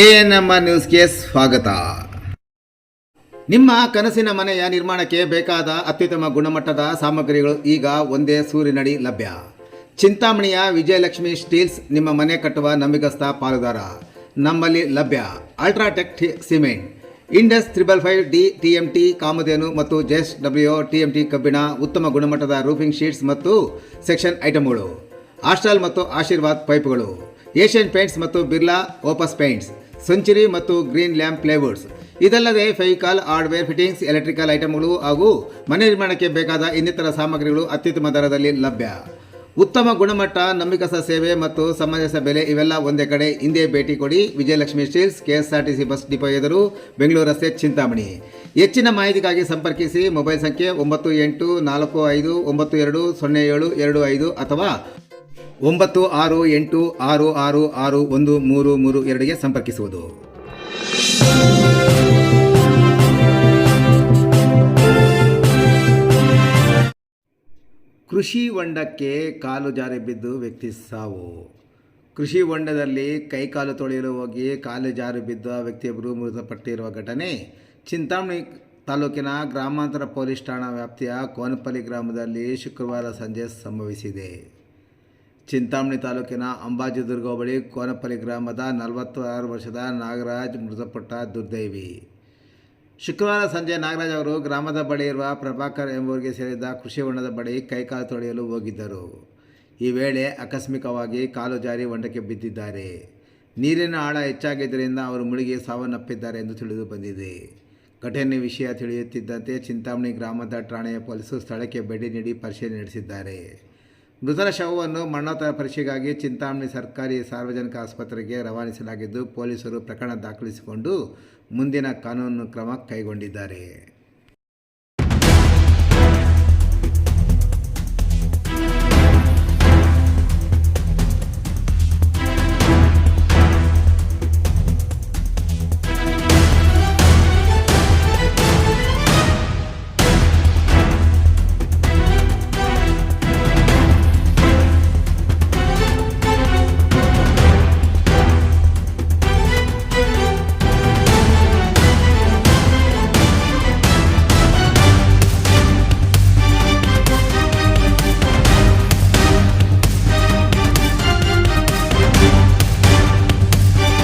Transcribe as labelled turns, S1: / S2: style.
S1: ANM ನ್ಯೂಸ್ಗೆ ಸ್ವಾಗತ. ನಿಮ್ಮ ಕನಸಿನ ಮನೆಯ ನಿರ್ಮಾಣಕ್ಕೆ ಬೇಕಾದ ಅತ್ಯುತ್ತಮ ಗುಣಮಟ್ಟದ ಸಾಮಗ್ರಿಗಳು ಈಗ ಒಂದೇ ಸೂರಿನಡಿ ಲಭ್ಯ. ಚಿಂತಾಮಣಿಯ ವಿಜಯಲಕ್ಷ್ಮಿ ಸ್ಟೀಲ್ಸ್ ನಿಮ್ಮ ಮನೆ ಕಟ್ಟುವ ನಂಬಿಕಸ್ಥ ಪಾಲುದಾರ. ನಮ್ಮಲ್ಲಿ ಲಭ್ಯ UltraTech cement, Indus 555D TMT ಕಾಮಧೇನು ಮತ್ತು JSW TMT ಕಬ್ಬಿಣ, ಉತ್ತಮ ಗುಣಮಟ್ಟದ ರೂಫಿಂಗ್ ಶೀಟ್ಸ್ ಮತ್ತು ಸೆಕ್ಷನ್ ಐಟಮ್ಗಳು, ಆಸ್ಟ್ರಾಲ್ ಮತ್ತು ಆಶೀರ್ವಾದ್ ಪೈಪ್ಗಳು, ಏಷ್ಯನ್ ಪೇಂಟ್ಸ್ ಮತ್ತು ಬಿರ್ಲಾ ಓಪಸ್ ಪೇಂಟ್ಸ್, ಸೆಂಚುರಿ ಮತ್ತು ಗ್ರೀನ್ ಲ್ಯಾಂಪ್ ಪ್ಲೇವುಡ್ಸ್. ಇದಲ್ಲದೆ ಫೆವಿಕಾಲ್, ಹಾರ್ಡ್ವೇರ್, ಫಿಟ್ಟಿಂಗ್ಸ್, ಎಲೆಕ್ಟ್ರಿಕಲ್ ಐಟಮ್ಗಳು ಹಾಗೂ ಮನೆ ನಿರ್ಮಾಣಕ್ಕೆ ಬೇಕಾದ ಇನ್ನಿತರ ಸಾಮಗ್ರಿಗಳು ಅತ್ಯುತ್ತಮ ದರದಲ್ಲಿ ಲಭ್ಯ. ಉತ್ತಮ ಗುಣಮಟ್ಟ, ನಂಬಿಕಸ್ಥ ಸೇವೆ ಮತ್ತು ಸಮಂಜಸ ಬೆಲೆ ಇವೆಲ್ಲ ಒಂದೇ ಕಡೆ. ಹಿಂದೆ ಭೇಟಿ ಕೊಡಿ. Vijayalakshmi steels, KSRTC bus depot ಎದುರು, ಬೆಂಗಳೂರು ರಸ್ತೆ, ಚಿಂತಾಮಣಿ. ಹೆಚ್ಚಿನ ಮಾಹಿತಿಗಾಗಿ ಸಂಪರ್ಕಿಸಿ. ಮೊಬೈಲ್ ಸಂಖ್ಯೆ 9845920725 ಅಥವಾ 9686661332ಗೆ ಸಂಪರ್ಕಿಸುವುದು. ಕೃಷಿ ಹೊಂಡಕ್ಕೆ ಕಾಲು ಜಾರಿ ಬಿದ್ದು ವ್ಯಕ್ತಿ ಸಾವು. ಕೃಷಿ ಹೊಂಡದಲ್ಲಿ ಕೈಕಾಲು ತೊಳೆಯಲು ಹೋಗಿ ಕಾಲು ಜಾರಿ ಬಿದ್ದ ವ್ಯಕ್ತಿಯೊಬ್ಬರು ಮೃತಪಟ್ಟಿರುವ ಘಟನೆ ಚಿಂತಾಮಣಿ ತಾಲೂಕಿನ ಗ್ರಾಮಾಂತರ ಪೊಲೀಸ್ ಠಾಣಾ ವ್ಯಾಪ್ತಿಯ ಕೋನಪಲ್ಲಿ ಗ್ರಾಮದಲ್ಲಿ ಶುಕ್ರವಾರ ಸಂಜೆ ಸಂಭವಿಸಿದೆ. ಚಿಂತಾಮಣಿ ತಾಲೂಕಿನ ಅಂಬಾಜಿದುರ್ಗ ಬಳಿ ಕೋನಪಲ್ಲಿ ಗ್ರಾಮದ 46 ವರ್ಷದ ನಾಗರಾಜ್ ಮೃತಪಟ್ಟ ದುರ್ದೈವಿ. ಶುಕ್ರವಾರ ಸಂಜೆ ನಾಗರಾಜ್ ಅವರು ಗ್ರಾಮದ ಬಳಿ ಇರುವ ಪ್ರಭಾಕರ್ ಎಂಬುವರಿಗೆ ಸೇರಿದ ಕೃಷಿ ಹೊಂಡದ ಬಳಿ ಕೈಕಾಲು ತೊಳೆಯಲು ಹೋಗಿದ್ದರು. ಈ ವೇಳೆ ಆಕಸ್ಮಿಕವಾಗಿ ಕಾಲು ಜಾರಿ ಹೊಂಡಕ್ಕೆ ಬಿದ್ದಿದ್ದಾರೆ. ನೀರಿನ ಆಳ ಹೆಚ್ಚಾಗಿದ್ದರಿಂದ ಅವರು ಮುಳುಗಿ ಸಾವನ್ನಪ್ಪಿದ್ದಾರೆ ಎಂದು ತಿಳಿದು ಬಂದಿದೆ. ಘಟನೆ ವಿಷಯ ತಿಳಿಯುತ್ತಿದ್ದಂತೆ ಚಿಂತಾಮಣಿ ಗ್ರಾಮದ ಠಾಣೆಯ ಪೊಲೀಸರು ಸ್ಥಳಕ್ಕೆ ಭೇಟಿ ನೀಡಿ ಪರಿಶೀಲನೆ ನಡೆಸಿದ್ದಾರೆ. ಮೃತರ ಶವವನ್ನು ಮರಣೋತ್ತರ ಪರೀಕ್ಷೆಗಾಗಿ ಚಿಂತಾಮಣಿ ಸರ್ಕಾರಿ ಸಾರ್ವಜನಿಕ ಆಸ್ಪತ್ರೆಗೆ ರವಾನಿಸಲಾಗಿದ್ದು, ಪೊಲೀಸರು ಪ್ರಕರಣ ದಾಖಲಿಸಿಕೊಂಡು ಮುಂದಿನ ಕಾನೂನು ಕ್ರಮ ಕೈಗೊಂಡಿದ್ದಾರೆ.